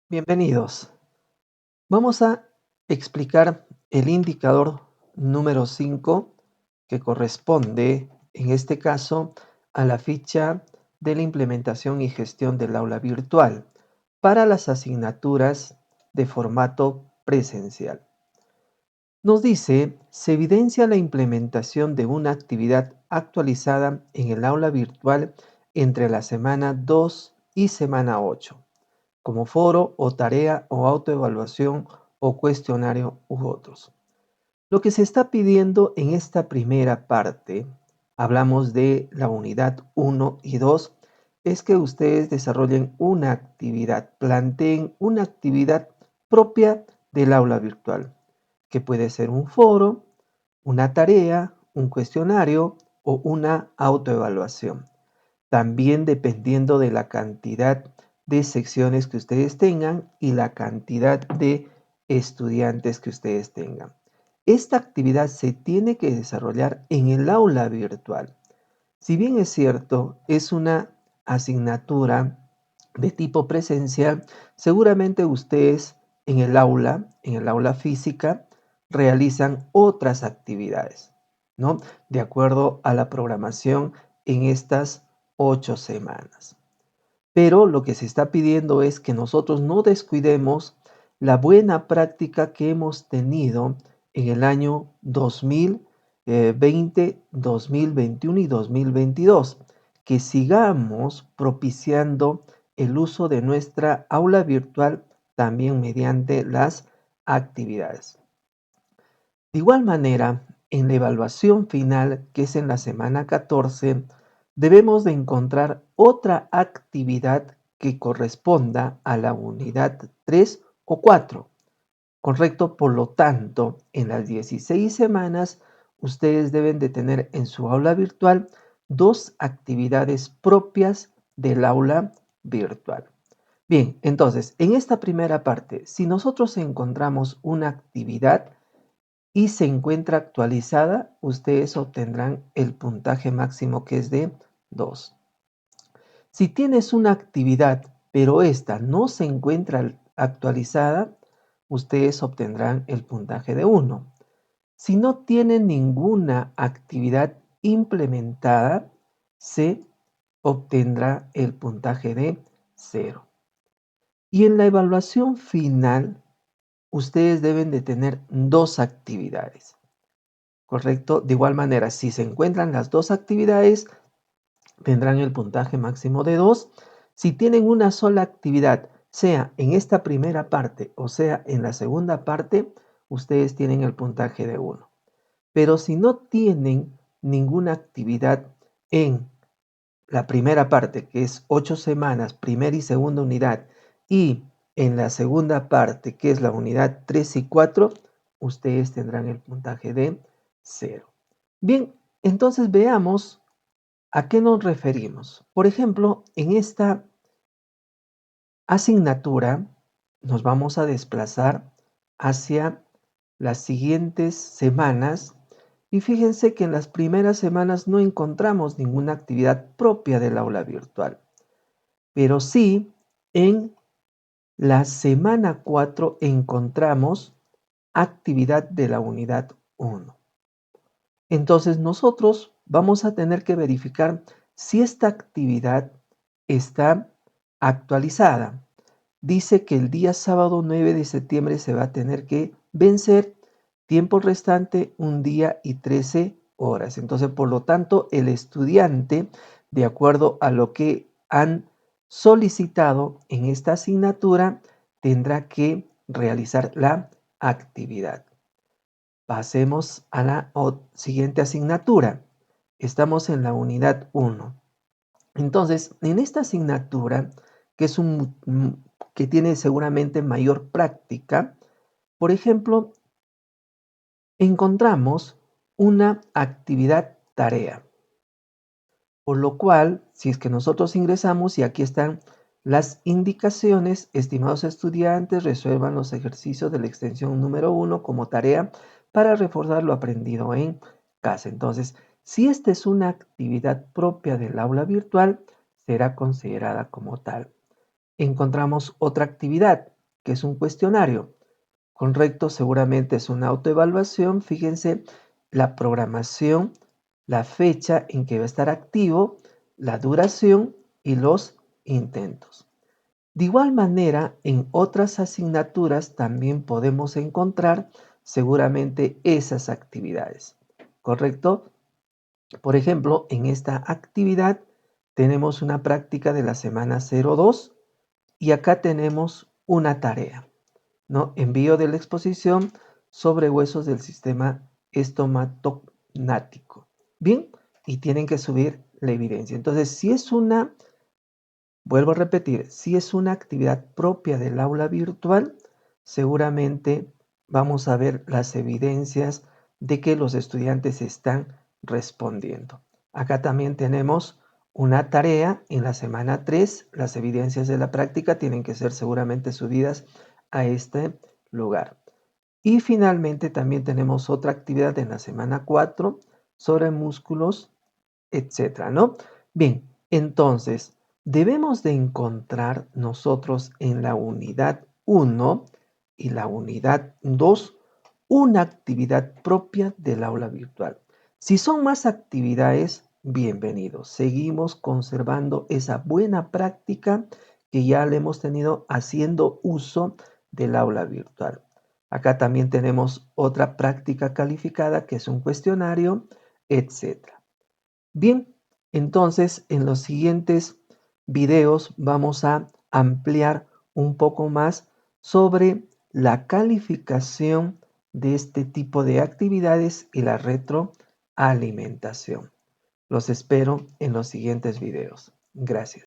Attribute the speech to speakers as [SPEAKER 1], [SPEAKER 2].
[SPEAKER 1] Bienvenidos. Vamos a explicar el indicador número 5 que corresponde, en este caso, a la ficha de la implementación y gestión del aula virtual para las asignaturas de formato presencial. Nos dice, se evidencia la implementación de una actividad actualizada en el aula virtual entre la semana 2 y semana 8 como foro o tarea o autoevaluación o cuestionario u otros. Lo que se está pidiendo en esta primera parte, hablamos de la unidad 1 y 2, es que ustedes desarrollen una actividad, planteen una actividad propia del aula virtual, que puede ser un foro, una tarea, un cuestionario o una autoevaluación. También dependiendo de la cantidad de secciones que ustedes tengan y la cantidad de estudiantes que ustedes tengan. Esta actividad se tiene que desarrollar en el aula virtual. Si bien es cierto, es una asignatura de tipo presencial, seguramente ustedes en el aula física, realizan otras actividades, ¿no? De acuerdo a la programación en estas 8 semanas. Pero lo que se está pidiendo es que nosotros no descuidemos la buena práctica que hemos tenido en el año 2020, 2021 y 2022, que sigamos propiciando el uso de nuestra aula virtual también mediante las actividades. De igual manera, en la evaluación final, que es en la semana 14, debemos de encontrar otra actividad que corresponda a la unidad 3 o 4. ¿Correcto? Por lo tanto, en las 16 semanas, ustedes deben de tener en su aula virtual 2 actividades propias del aula virtual. Bien, entonces, en esta primera parte, si nosotros encontramos una actividad y se encuentra actualizada, ustedes obtendrán el puntaje máximo que es de 2. Si tienes una actividad, pero esta no se encuentra actualizada, ustedes obtendrán el puntaje de 1. Si no tienen ninguna actividad implementada, se obtendrá el puntaje de 0. Y en la evaluación final, ustedes deben de tener 2 actividades. ¿Correcto? De igual manera, si se encuentran las 2 actividades, tendrán el puntaje máximo de 2. Si tienen una sola actividad, sea en esta primera parte o sea en la segunda parte, ustedes tienen el puntaje de 1. Pero si no tienen ninguna actividad en la primera parte, que es 8 semanas, primera y segunda unidad, y en la segunda parte, que es la unidad 3 y 4, ustedes tendrán el puntaje de 0. Bien, entonces veamos a qué nos referimos. Por ejemplo, en esta asignatura nos vamos a desplazar hacia las siguientes semanas y fíjense que en las primeras semanas no encontramos ninguna actividad propia del aula virtual, pero sí en la semana 4 encontramos actividad de la unidad 1. Entonces nosotros vamos a tener que verificar si esta actividad está actualizada. Dice que el día sábado 9 de septiembre se va a tener que vencer, tiempo restante 1 día y 13 horas. Entonces, por lo tanto, el estudiante, de acuerdo a lo que han solicitado en esta asignatura, tendrá que realizar la actividad. Pasemos a la siguiente asignatura. Estamos en la unidad 1. Entonces, en esta asignatura, que es que tiene seguramente mayor práctica, por ejemplo, encontramos una actividad tarea. Por lo cual, si es que nosotros ingresamos y aquí están las indicaciones, estimados estudiantes, resuelvan los ejercicios de la extensión número 1 como tarea para reforzar lo aprendido en casa. Entonces, si esta es una actividad propia del aula virtual, será considerada como tal. Encontramos otra actividad. que es un cuestionario. Correcto, seguramente es una autoevaluación. Fíjense la programación, la fecha en que va a estar activo, la duración y los intentos. De igual manera, en otras asignaturas también podemos encontrar seguramente esas actividades. ¿Correcto? Por ejemplo, en esta actividad tenemos una práctica de la semana 02 y acá tenemos una tarea, ¿no? Envío de la exposición sobre huesos del sistema estomatognático. Bien, y tienen que subir la evidencia. Entonces, si es una, vuelvo a repetir, si es una actividad propia del aula virtual, seguramente vamos a ver las evidencias de que los estudiantes están respondiendo. Acá también tenemos una tarea en la semana 3. Las evidencias de la práctica tienen que ser seguramente subidas a este lugar. Y finalmente también tenemos otra actividad en la semana 4 sobre músculos, etcétera, ¿no? Bien, entonces debemos de encontrar nosotros en la unidad 1 y la unidad 2 una actividad propia del aula virtual. Si son más actividades, bienvenidos. Seguimos conservando esa buena práctica que ya le hemos tenido haciendo uso del aula virtual. Acá también tenemos otra práctica calificada que es un cuestionario, etcétera. Bien, entonces en los siguientes videos vamos a ampliar un poco más sobre la calificación de este tipo de actividades y la retroalimentación. Los espero en los siguientes videos. Gracias.